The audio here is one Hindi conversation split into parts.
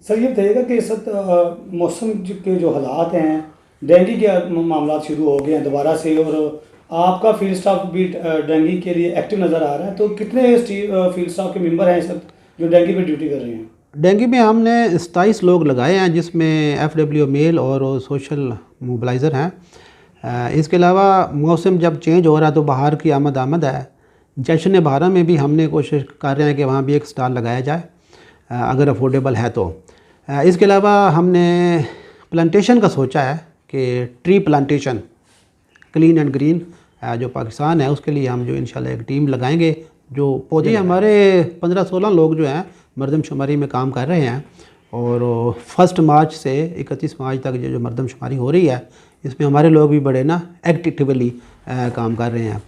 सर ये बताइएगा कि इस वक्त मौसम के जो हालात हैं, डेंगू के मामला शुरू हो गए हैं दोबारा से, और आपका फील्ड स्टाफ भी डेंगू के लिए एक्टिव नज़र आ रहा है, तो कितने फील्ड स्टाफ के मेंबर हैं इस वक्त जो डेंगू पे ड्यूटी कर रहे हैं? डेंगू में हमने 27 लोग लगाए हैं, जिसमें FW मेल और सोशल मोबिलाइज़र हैं। इसके अलावा मौसम जब चेंज हो रहा है तो बाहर की आमद है। जश्न बहारा में भी हमने कोशिश कर रहे हैं कि वहाँ भी एक स्टॉल लगाया जाए अगर अफोर्डेबल है तो। इसके अलावा हमने प्लांटेशन का सोचा है कि tree plantation clean and green जो पाकिस्तान है उसके लिए हम जो इंशाल्लाह एक टीम लगाएंगे जो पौधे। हमारे 15-16 लोग जो हैं मरदमशुमारी में काम कर रहे हैं, और 1 मार्च से 31 मार्च तक जो मरदमशुमारी हो रही है इसमें हमारे लोग भी बड़े ना एक्टिवली काम कर रहे हैं।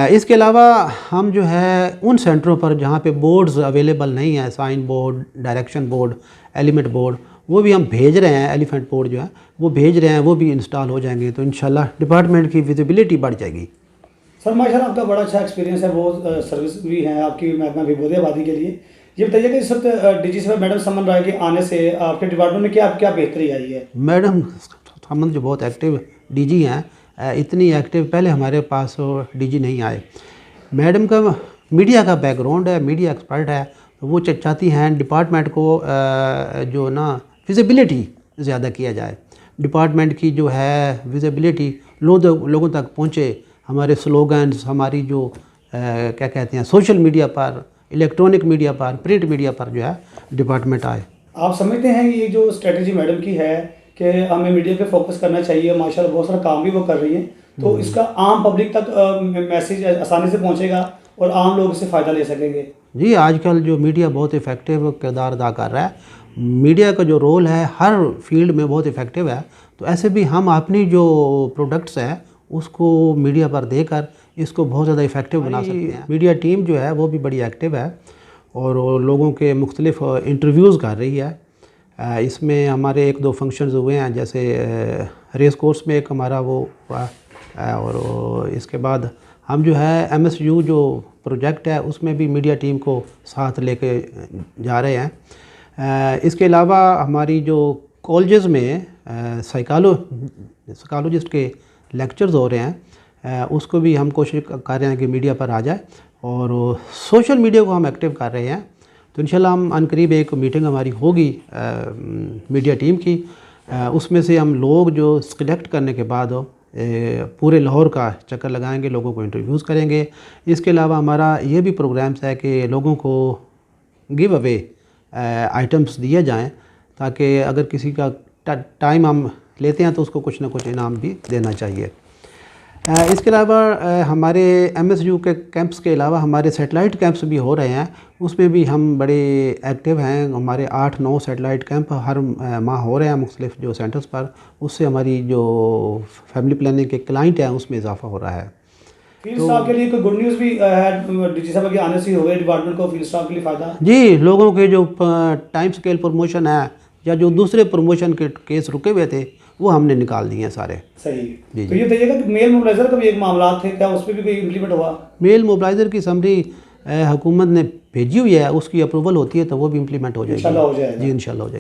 इसके अलावा हम जो है उन सेंटरों पर जहाँ पे बोर्ड्स अवेलेबल नहीं है, sign board, direction board, element board, वो भी हम भेज रहे हैं। एलिफेंट बोर्ड जो है वो भेज रहे हैं, वो भी इंस्टॉल हो जाएंगे तो इंशाल्लाह डिपार्टमेंट की विजिबिलिटी बढ़ जाएगी। सर माशाल्लाह आपका बड़ा अच्छा एक्सपीरियंस है, वो सर्विस भी है आपकी महकमा विभूति आबादी के लिए। ये बताइए कि इस वक्त DG साहब मैडम समन राय के आने से आपके डिपार्टमेंट में क्या क्या बेहतरी आई है? मैडम समन जो बहुत एक्टिव DG हैं, इतनी एक्टिव पहले हमारे पास DG नहीं आए। मैडम का मीडिया का बैकग्राउंड है, मीडिया एक्सपर्ट है, तो वो चाहती हैं डिपार्टमेंट को जो ना विजिबिलिटी ज़्यादा किया जाए, डिपार्टमेंट की जो है विजिबिलिटी लोगों तक पहुँचे, हमारे स्लोगन्स, हमारी जो क्या कहते हैं सोशल मीडिया पर, इलेक्ट्रॉनिक मीडिया पर, प्रिंट मीडिया पर जो है डिपार्टमेंट आए। आप समझते हैं ये जो स्ट्रेटजी मैडम की है कि हमें मीडिया पे फोकस करना चाहिए, माशाल्लाह बहुत सारा काम भी वो कर रही हैं, तो इसका आम पब्लिक तक मैसेज आसानी से पहुंचेगा और आम लोग इससे फ़ायदा ले सकेंगे? जी, आजकल जो मीडिया बहुत इफ़ेक्टिव किरदार अदा कर रहा है, मीडिया का जो रोल है हर फील्ड में बहुत इफ़ेक्टिव है, तो ऐसे भी हम अपनी जो प्रोडक्ट्स हैं उसको मीडिया पर देकर इसको बहुत ज़्यादा इफ़ेक्टिव बना सकते हैं। मीडिया टीम जो है वो भी बड़ी एक्टिव है और लोगों के मुख्तलिफ इंटरव्यूज़ कर रही है। इसमें हमारे 1-2 फंक्शंस हुए हैं, जैसे रेस कोर्स में एक हमारा वो हुआ, और इसके बाद हम जो है MSU जो प्रोजेक्ट है उसमें भी मीडिया टीम को साथ लेके जा रहे हैं। इसके अलावा हमारी जो कॉलेजेस में साइकोलॉजिस्ट के लेक्चर्स हो रहे हैं, उसको भी हम कोशिश कर रहे हैं कि मीडिया पर आ जाए, और सोशल मीडिया को हम एक्टिव कर रहे हैं। तो इंशाल्लाह हम अनकरीब एक मीटिंग हमारी होगी मीडिया टीम की, उसमें से हम लोग जो सिलेक्ट करने के बाद पूरे लाहौर का चक्कर लगाएंगे, लोगों को इंटरव्यूज़ करेंगे। इसके अलावा हमारा ये भी प्रोग्राम्स है कि लोगों को गिव अवे आइटम्स दिए जाएं, ताकि अगर किसी का टाइम हम लेते हैं तो उसको कुछ ना कुछ इनाम भी देना चाहिए। इसके अलावा हमारे MSU के कैंप्स के अलावा हमारे सेटेलाइट कैंप्स भी हो रहे हैं, उसमें भी हम बड़े एक्टिव हैं। हमारे 8-9 सेटेलाइट कैंप हर माह हो रहे हैं मुख्तलिफ जो सेंटर्स पर, उससे हमारी जो फैमिली प्लानिंग के क्लाइंट हैं उसमें इजाफा हो रहा है। फील्ड स्टाफ के लिए कोई गुड न्यूज़ भी है DG साहब के आने से हो गए डिपार्टमेंट को, फील्ड स्टाफ के लिए फ़ायदा? जी, लोगों के जो टाइम स्केल प्रमोशन है या जो दूसरे प्रमोशन के केस रुके हुए थे वो हमने निकाल दिए हैं सारे। सही। तो ये बताइएगा कि मेल मोबिलाइज़र का भी एक मामला थे, क्या उस पर भी कोई इम्प्लीमेंट हुआ? मेल मोबिलाइज़र की समरी हुकूमत ने भेजी हुई है, उसकी अप्रूवल होती है तो वो भी इम्प्लीमेंट हो जाएगी। इंशाल्लाह हो जाएगा। जी, इंशाल्लाह हो जाएगी।